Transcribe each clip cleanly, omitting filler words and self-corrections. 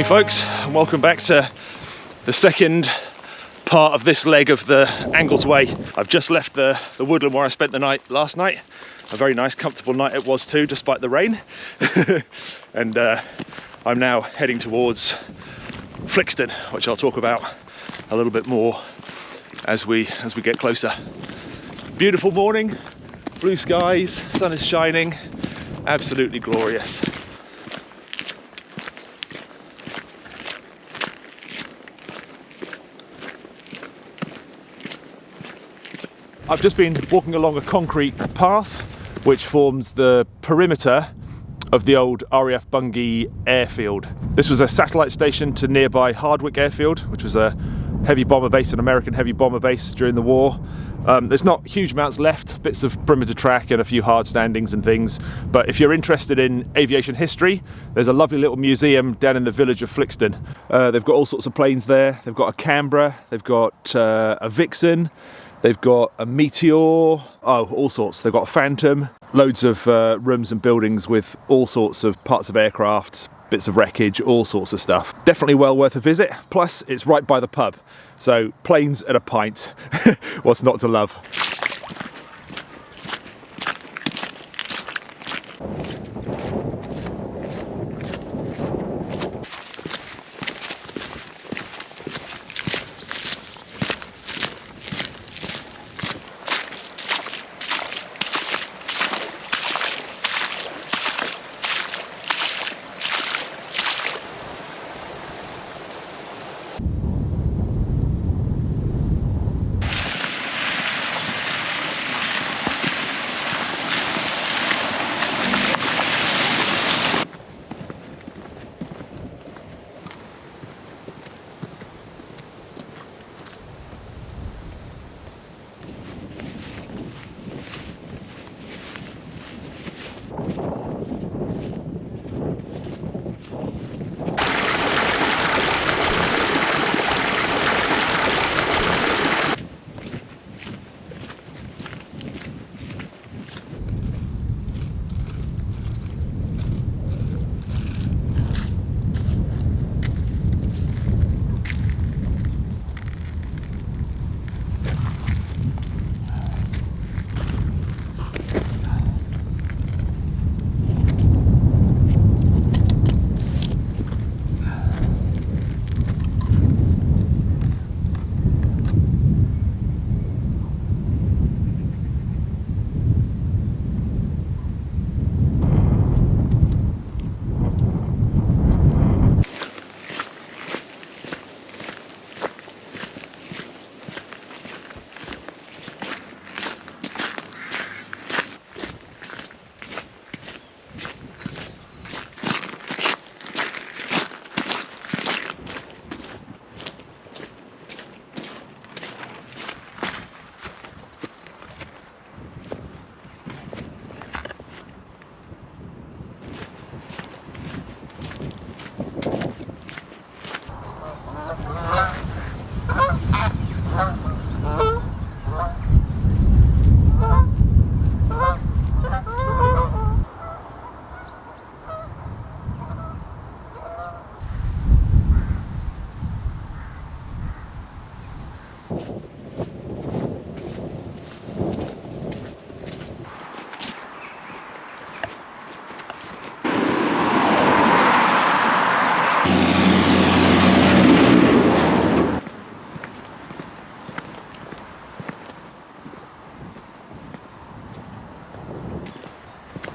Morning folks, and welcome back to the second part of this leg of the Angles Way. I've just left the woodland where I spent the night last night. A very nice, comfortable night it was too, despite the rain. And I'm now heading towards Flixton, which I'll talk about a little bit more as we get closer. Beautiful morning, blue skies, sun is shining, absolutely glorious. I've just been walking along a concrete path which forms the perimeter of the old RAF Bungay airfield. This was a satellite station to nearby Hardwick airfield, which was a heavy bomber base, an American heavy bomber base during the war. There's not huge amounts left, bits of perimeter track and a few hard standings and things, but if you're interested in aviation history, there's a lovely little museum down in the village of Flixton. They've got all sorts of planes there. They've got a Canberra, they've got a Vixen, they've got a Meteor, all sorts. They've got a Phantom, loads of rooms and buildings with all sorts of parts of aircraft, bits of wreckage, all sorts of stuff. Definitely well worth a visit. Plus, it's right by the pub. So, planes at a pint. What's not to love?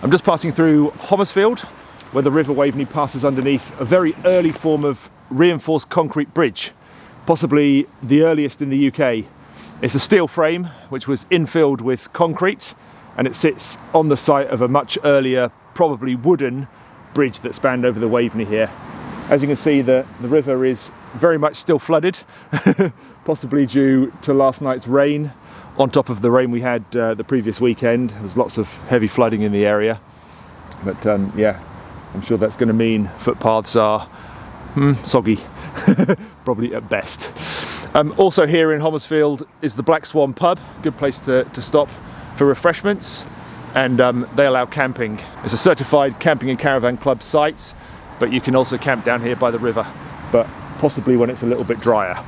I'm just passing through Homersfield, where the River Waveney passes underneath a very early form of reinforced concrete bridge, possibly the earliest in the UK. It's a steel frame which was infilled with concrete, and it sits on the site of a much earlier, probably wooden bridge that spanned over the Waveney here. As you can see, the river is very much still flooded, possibly due to last night's rain. On top of the rain we had the previous weekend, there was lots of heavy flooding in the area. But yeah, I'm sure that's going to mean footpaths are soggy, probably at best. Also here in Homersfield is the Black Swan pub, good place to stop for refreshments, and they allow camping. It's a certified camping and caravan club site, but you can also camp down here by the river, but possibly when it's a little bit drier.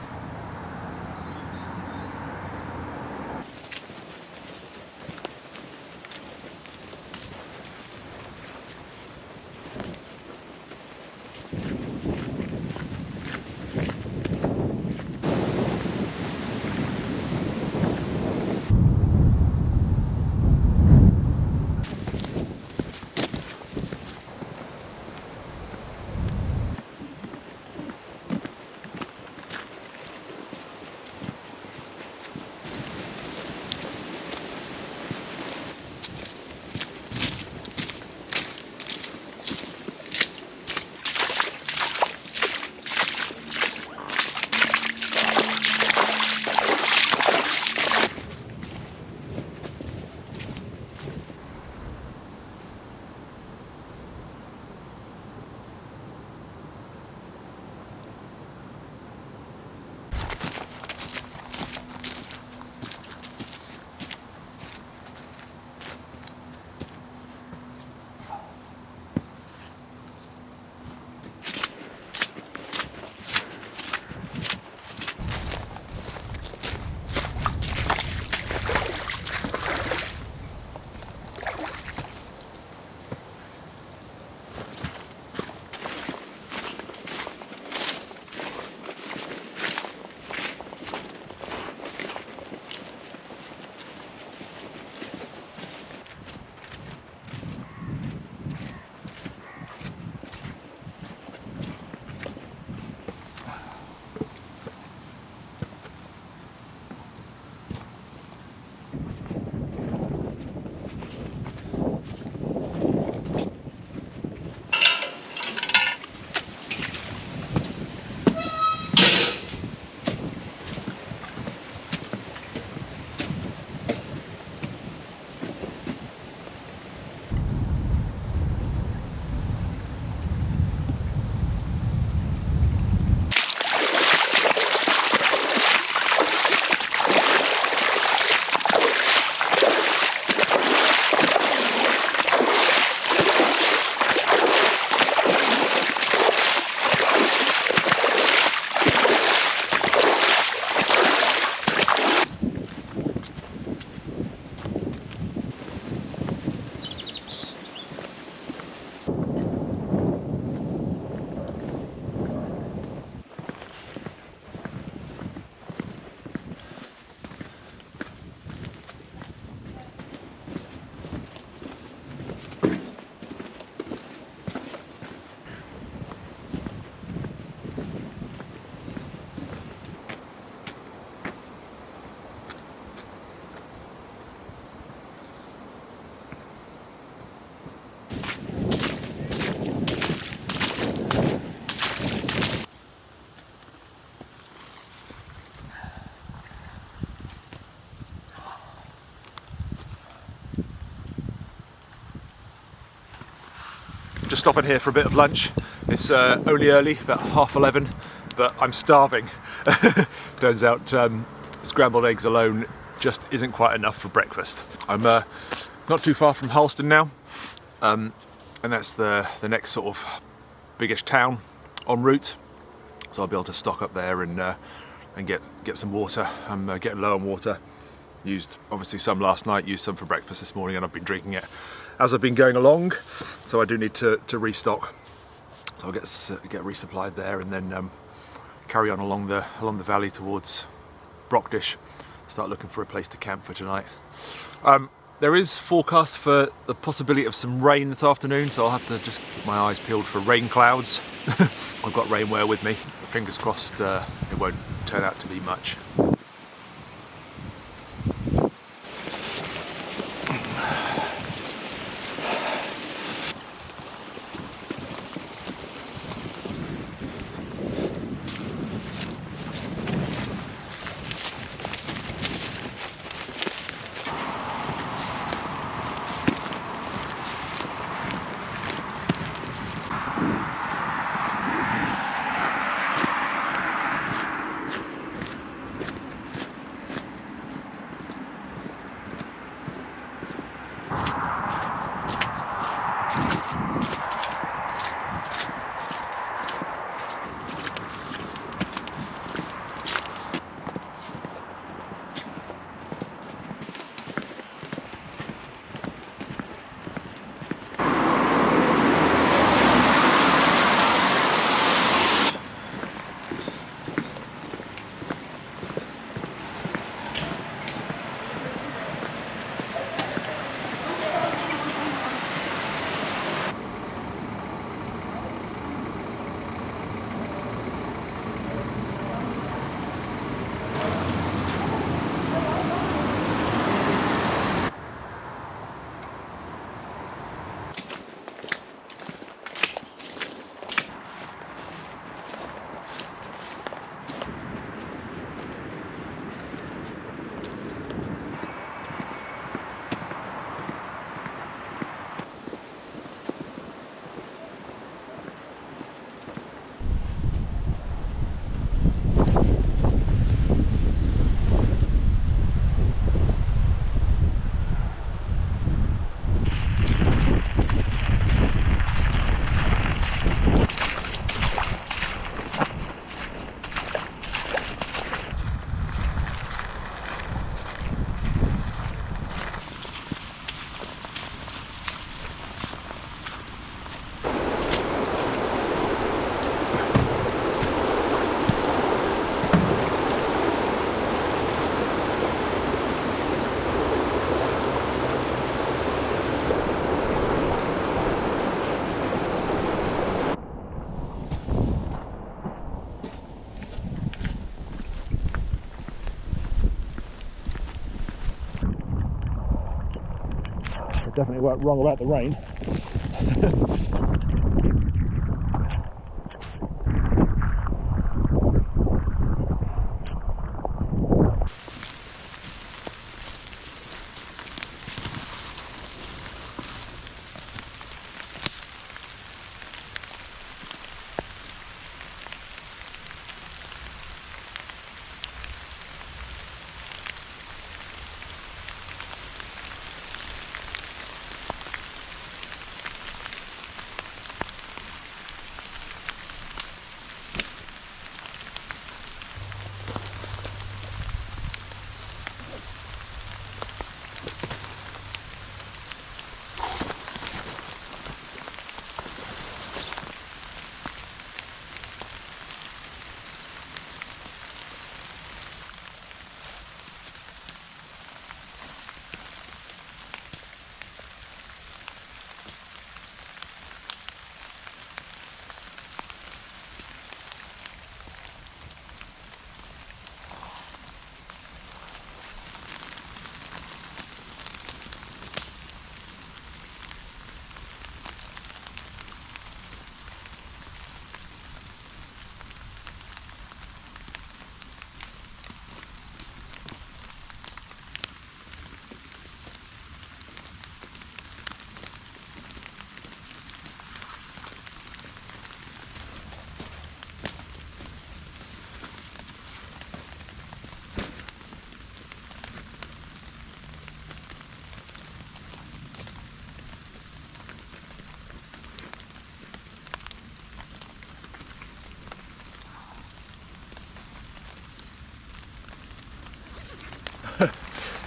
Just stopping here for a bit of lunch. It's only early, about 11:30, but I'm starving. Turns out scrambled eggs alone just isn't quite enough for breakfast. I'm not too far from Harleston now, and that's the next sort of biggish town en route. So I'll be able to stock up there and get some water. I'm getting low on water. Used obviously some last night, used some for breakfast this morning, and I've been drinking it as I've been going along. So I do need to restock. So I'll get resupplied there, and then carry on along the valley towards Brockdish. Start looking for a place to camp for tonight. There is forecast for the possibility of some rain this afternoon, so I'll have to just keep my eyes peeled for rain clouds. I've got rainwear with me. Fingers crossed it won't turn out to be much. definitely weren't wrong about the rain.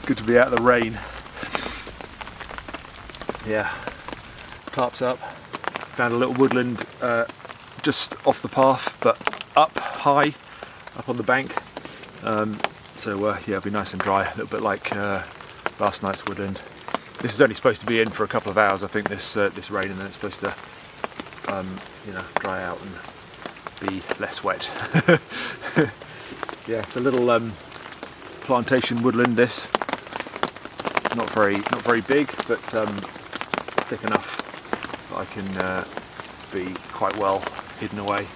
Good to be out of the rain. Yeah, tarps up. Found a little woodland just off the path, but up high, up on the bank. So yeah, it'll be nice and dry, a little bit like last night's woodland. This is only supposed to be in for a couple of hours, I think, this rain, and then it's supposed to you know, dry out and be less wet. Yeah, it's a little plantation woodland. This not very big, but thick enough that I can be quite well hidden away.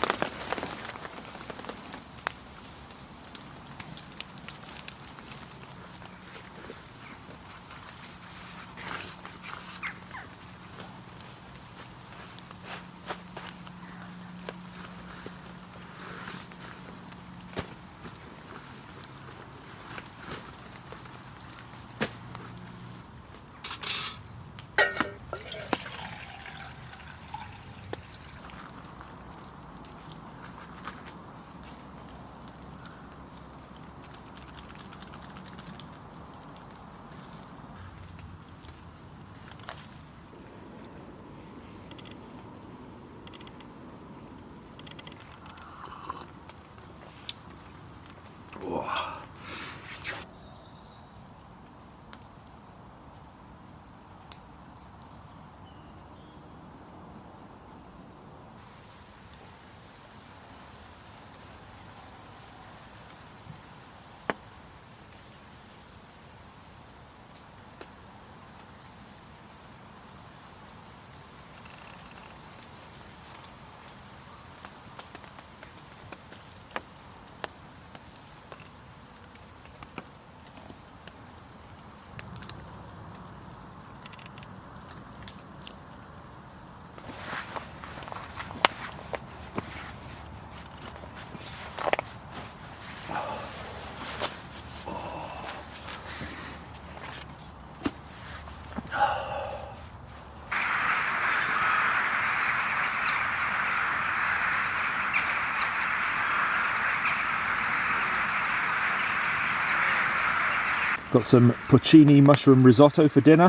Got some porcini mushroom risotto for dinner,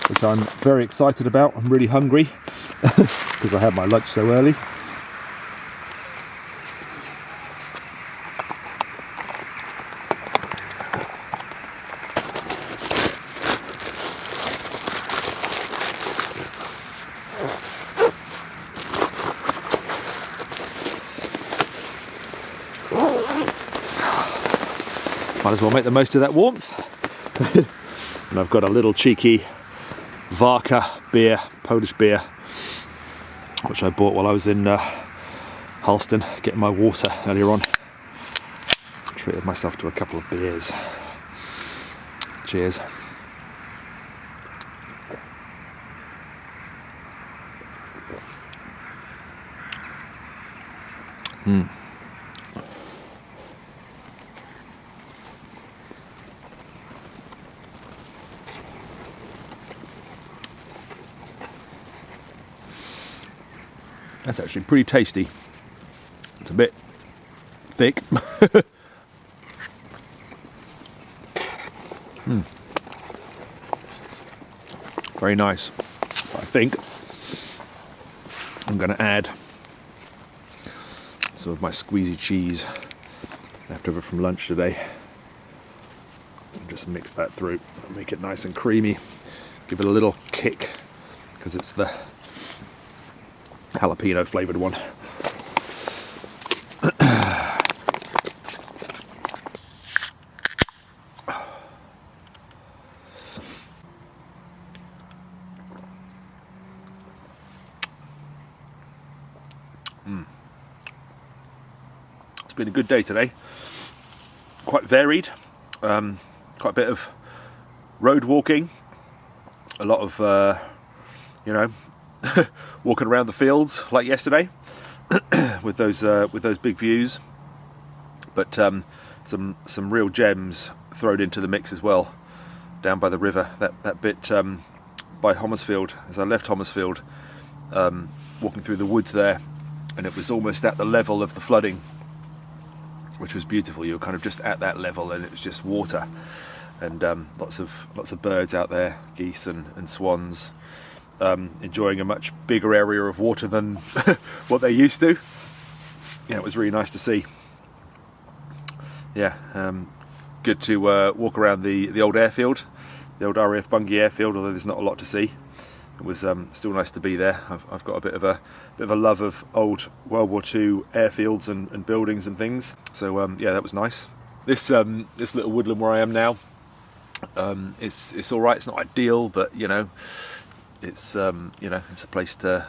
which I'm very excited about. I'm really hungry because I had my lunch so early. Might as well make the most of that warmth. And I've got a little cheeky Varka beer, Polish beer, which I bought while I was in Harleston getting my water earlier on. Treated myself to a couple of beers. Cheers. That's actually pretty tasty. It's a bit thick. Very nice. I think I'm going to add some of my squeezy cheese left over from lunch today. And just mix that through and make it nice and creamy. Give it a little kick because it's the jalapeno flavoured one. It's been a good day today. Quite varied. Quite a bit of road walking. A lot of, walking around the fields like yesterday with those big views. But some real gems thrown into the mix as well. Down by the river, that bit by Homersfield. As I left Homersfield, walking through the woods there, and it was almost at the level of the flooding, which was beautiful. You were kind of just at that level, and it was just water, and lots of birds out there, geese and swans, enjoying a much bigger area of water than what they used to. Yeah, it was really nice to see. Yeah, good to walk around the old airfield, the old RAF Bungay airfield, although there's not a lot to see. It was still nice to be there. I've got a bit of a love of old World War II airfields and buildings and things. So yeah, that was nice. This little woodland where I am now, it's all right. It's not ideal, but it's it's a place to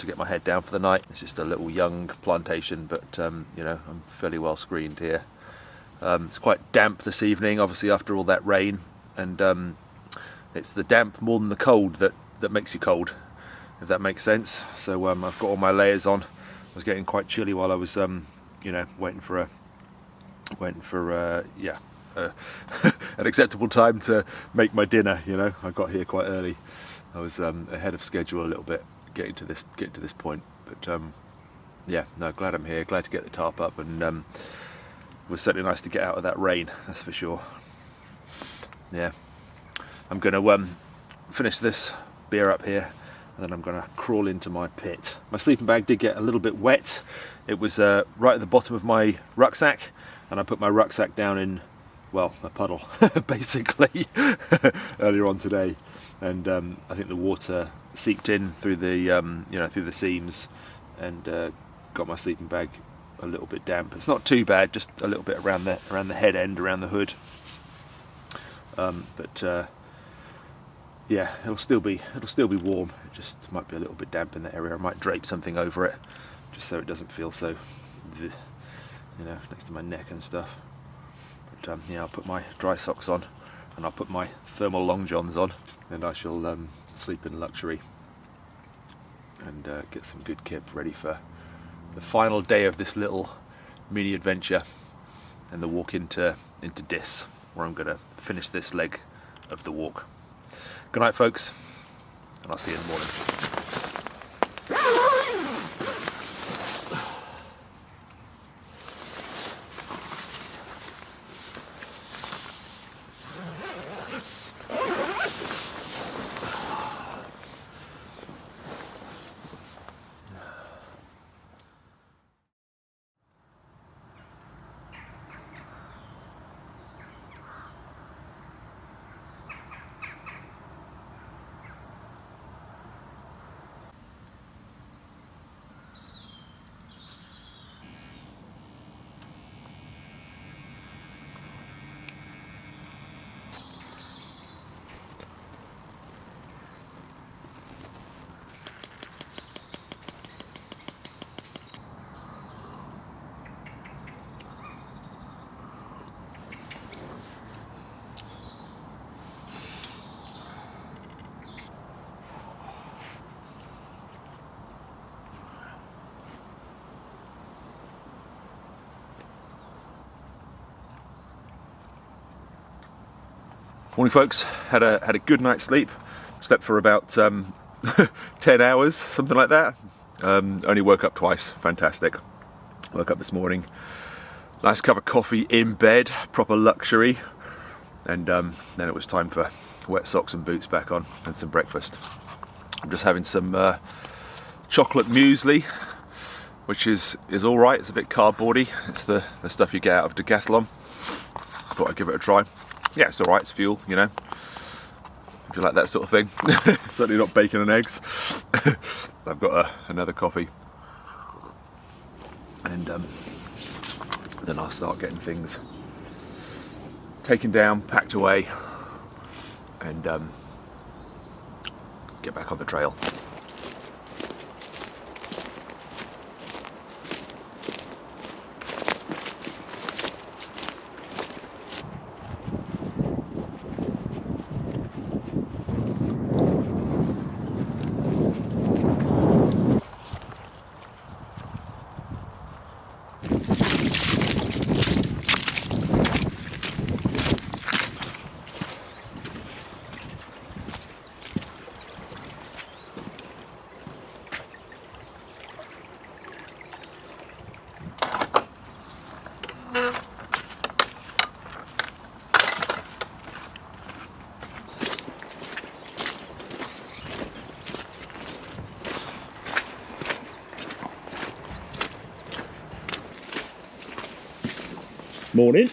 get my head down for the night. It's just a little young plantation, but I'm fairly well screened here. It's quite damp this evening, obviously after all that rain, and it's the damp more than the cold that makes you cold, if that makes sense. So I've got all my layers on. I was getting quite chilly while I was waiting for an acceptable time to make my dinner. I got here quite early. I was ahead of schedule a little bit getting to this point, but yeah, no, glad I'm here, glad to get the tarp up, and it was certainly nice to get out of that rain, that's for sure. Yeah, I'm going to finish this beer up here, and then I'm going to crawl into my pit. My sleeping bag did get a little bit wet. It was right at the bottom of my rucksack, and I put my rucksack down in, well, a puddle basically earlier on today, and I think the water seeped in through the through the seams, and got my sleeping bag a little bit damp. It's not too bad, just a little bit around the head end, around the hood, but yeah, it'll still be warm. It just might be a little bit damp in that area. I might drape something over it just so it doesn't feel so next to my neck and stuff. But yeah, I'll put my dry socks on, and I'll put my thermal long johns on, and I shall sleep in luxury and get some good kip ready for the final day of this little mini adventure and the walk into Dis, where I'm going to finish this leg of the walk. Good night, folks, and I'll see you in the morning. Morning folks, had a good night's sleep. Slept for about 10 hours, something like that. Only woke up twice, fantastic. Woke up this morning, nice cup of coffee in bed, proper luxury. And then it was time for wet socks and boots back on and some breakfast. I'm just having some chocolate muesli, which is all right. It's a bit cardboardy. It's the stuff you get out of Decathlon. Thought I'd give it a try. Yeah, it's all right. It's fuel, you know. If you like that sort of thing. Certainly not bacon and eggs. I've got another coffee, and then I'll start getting things taken down, packed away, and get back on the trail. Morning.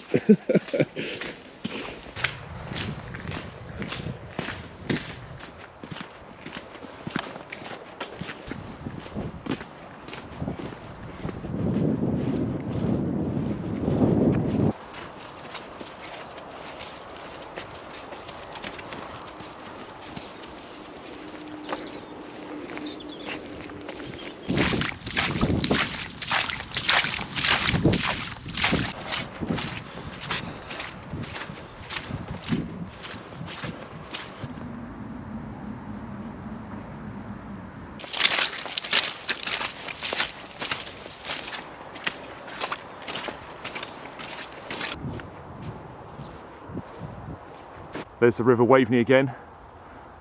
There's the River Waveney again,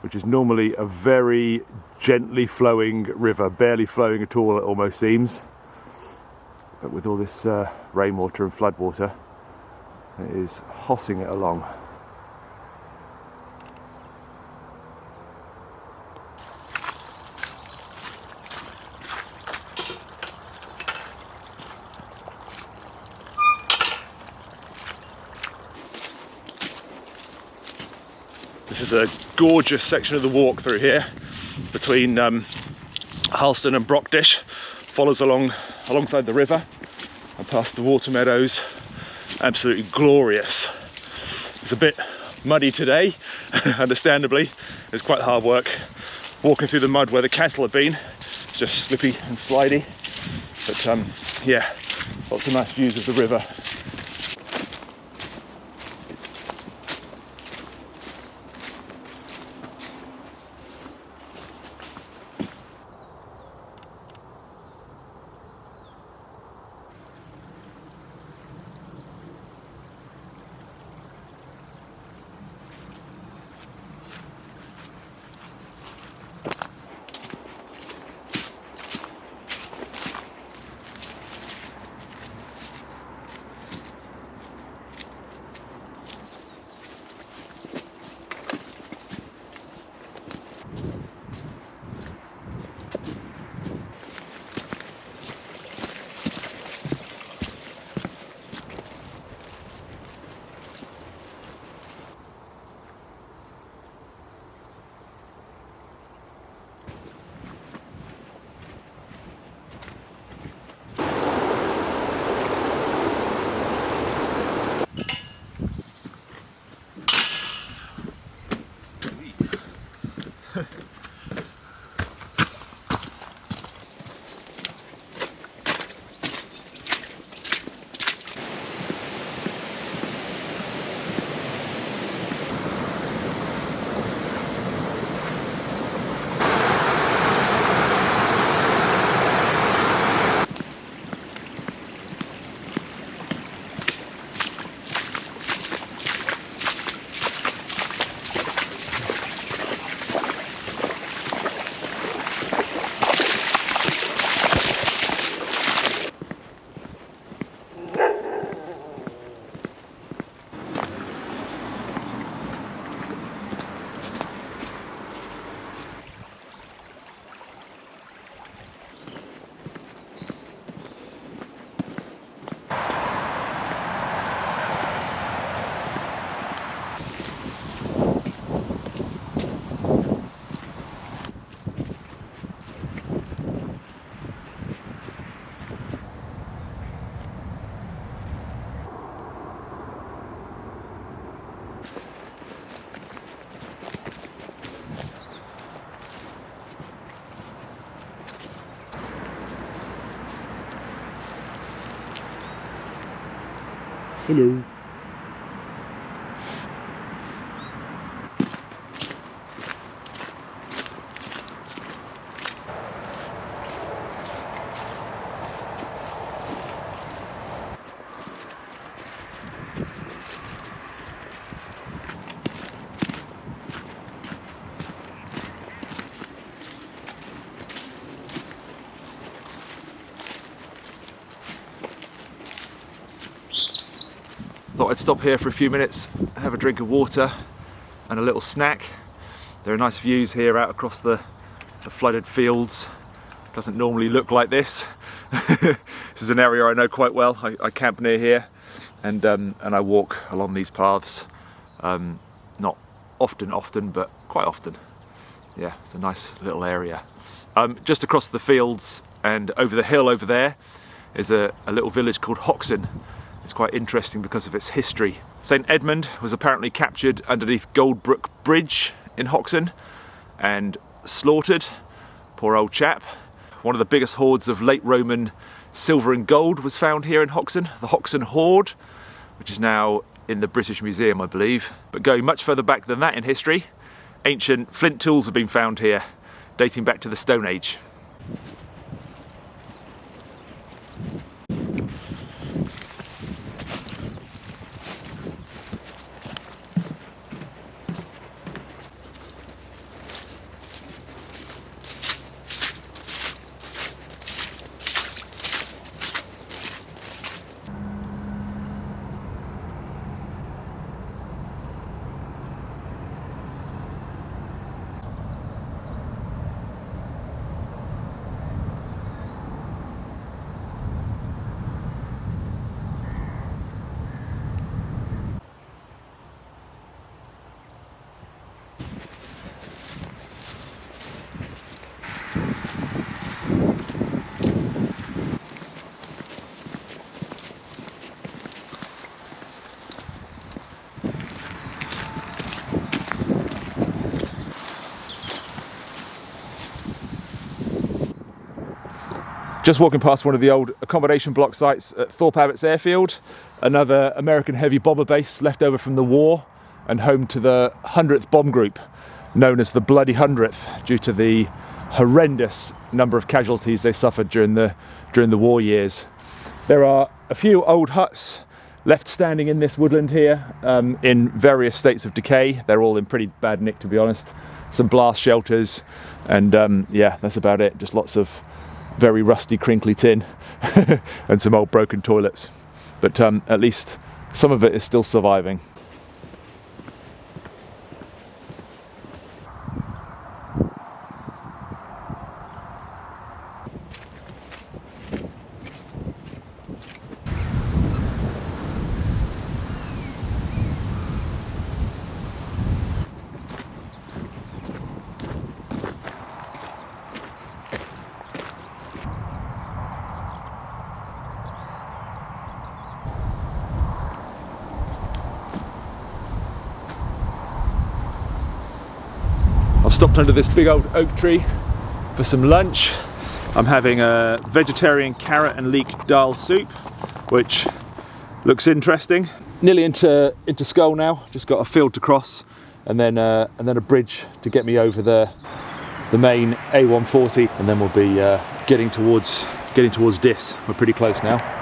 which is normally a very gently flowing river, barely flowing at all, it almost seems. But with all this rainwater and floodwater, it is hossing it along. This is a gorgeous section of the walk through here between Harleston and Brockdish. Follows alongside the river and past the water meadows. Absolutely glorious. It's a bit muddy today, understandably. It's quite hard work walking through the mud where the cattle have been. It's just slippy and slidey. But yeah, lots of nice views of the river. Hello. Thought I'd stop here for a few minutes, have a drink of water and a little snack. There are nice views here out across the flooded fields. Doesn't normally look like this. This is an area I know quite well. I camp near here and I walk along these paths. Not often, but quite often. Yeah, it's a nice little area. Just across the fields and over the hill over there is a little village called Hoxne. It's quite interesting because of its history. St Edmund was apparently captured underneath Goldbrook Bridge in Hoxne and slaughtered. Poor old chap. One of the biggest hoards of late Roman silver and gold was found here in Hoxne, the Hoxne Hoard, which is now in the British Museum, I believe. But going much further back than that in history, ancient flint tools have been found here, dating back to the Stone Age. Just walking past one of the old accommodation block sites at Thorpe Airfield, another American heavy bomber base left over from the war and home to the 100th bomb group, known as the Bloody 100th, due to the horrendous number of casualties they suffered during the war years. There are a few old huts left standing in this woodland here in various states of decay. They're all in pretty bad nick, to be honest. Some blast shelters and yeah, that's about it. Just lots of very rusty, crinkly tin and some old broken toilets. But at least some of it is still surviving. I've stopped under this big old oak tree for some lunch. I'm having a vegetarian carrot and leek dal soup, which looks interesting. Nearly into Skull now. Just got a field to cross, and then a bridge to get me over the main A140, and then we'll be getting towards Diss. We're pretty close now.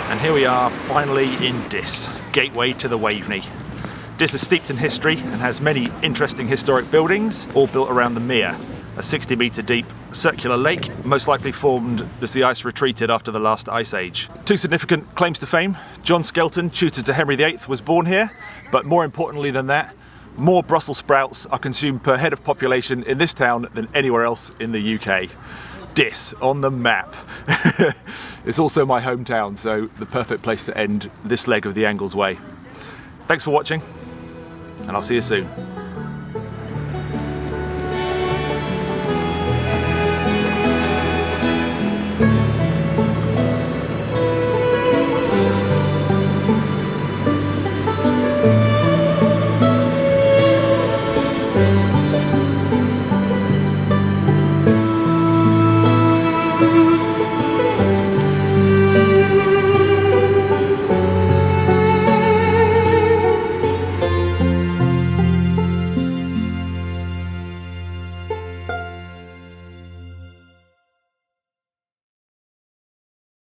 And here we are, finally in Diss, gateway to the Waveney. Diss is steeped in history and has many interesting historic buildings, all built around the mere. a 60-metre deep circular lake, most likely formed as the ice retreated after the last ice age. Two significant claims to fame. John Skelton, tutor to Henry VIII, was born here, but more importantly than that, more Brussels sprouts are consumed per head of population in this town than anywhere else in the UK. Dis on the map. It's also my hometown, so the perfect place to end this leg of the Angles Way. Thanks for watching, and I'll see you soon.